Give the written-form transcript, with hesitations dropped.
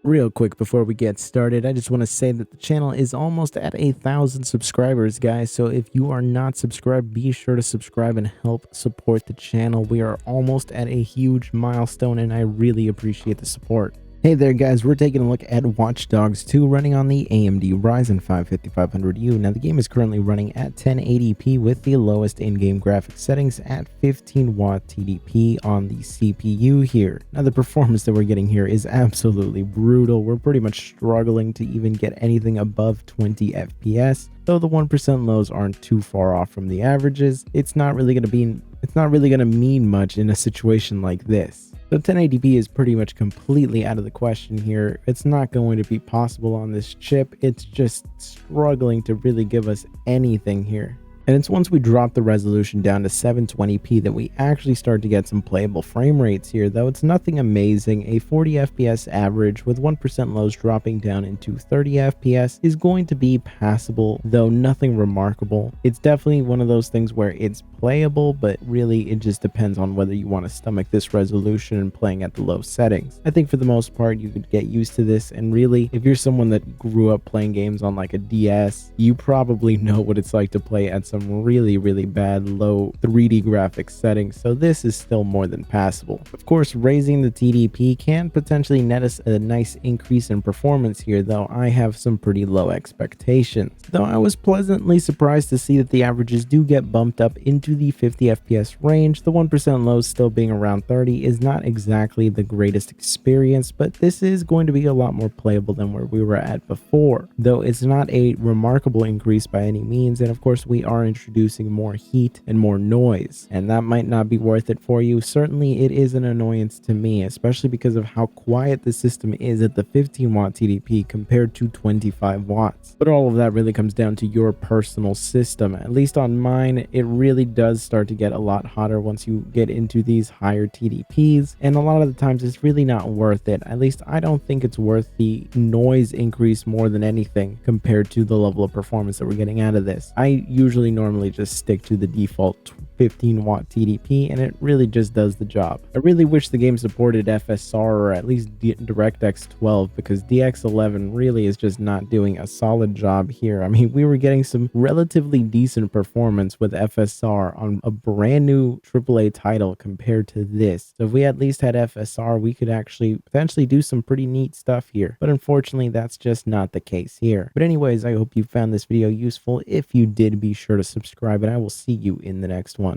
Real quick before we get started, I just want to say that the channel is almost at 1,000 subscribers, guys. So if you are not subscribed, be sure to subscribe and help support the channel. We are almost at a huge milestone, and I really appreciate the support. Hey there, guys, we're taking a look at Watch Dogs 2 running on the AMD Ryzen 5 5500U. Now, the game is currently running at 1080p with the lowest in-game graphics settings at 15-watt TDP on the CPU here. Now, the performance that we're getting here is absolutely brutal. We're pretty much struggling to even get anything above 20 FPS. Though the 1% lows aren't too far off from the averages, it's not really going to mean much in a situation like this. So 1080p is pretty much completely out of the question here. It's not going to be possible on this chip. It's just struggling to really give us anything here. And it's once we drop the resolution down to 720p that we actually start to get some playable frame rates here, though it's nothing amazing. A 40 FPS average with 1% lows dropping down into 30 FPS is going to be passable, though nothing remarkable. It's definitely one of those things where it's playable, but really it just depends on whether you want to stomach this resolution and playing at the low settings. I think for the most part you could get used to this, and really if you're someone that grew up playing games on like a DS, you probably know what it's like to play at some really bad low 3D graphics settings, so this is still more than passable. Of course, raising the TDP can potentially net us a nice increase in performance here, though I have some pretty low expectations. Though I was pleasantly surprised to see that the averages do get bumped up into the 50 FPS range. The 1% lows still being around 30 is not exactly the greatest experience, but this is going to be a lot more playable than where we were at before, though it's not a remarkable increase by any means. And of course, we are introducing more heat and more noise, and that might not be worth it for you. Certainly it is an annoyance to me, especially because of how quiet the system is at the 15-watt TDP compared to 25 watts. But all of that really comes down to your personal system. At least on mine, it really does start to get a lot hotter once you get into these higher TDPs, and a lot of the times it's really not worth it. At least I don't think it's worth the noise increase more than anything compared to the level of performance that we're getting out of this. I usually normally just stick to the default 15-watt TDP, and it really just does the job. I really wish the game supported FSR or at least DirectX 12, because DX11 really is just not doing a solid job here. I mean, we were getting some relatively decent performance with FSR on a brand new AAA title compared to this. So if we at least had FSR, we could actually potentially do some pretty neat stuff here. But unfortunately, that's just not the case here. But anyways, I hope you found this video useful. If you did, be sure to subscribe, and I will see you in the next one.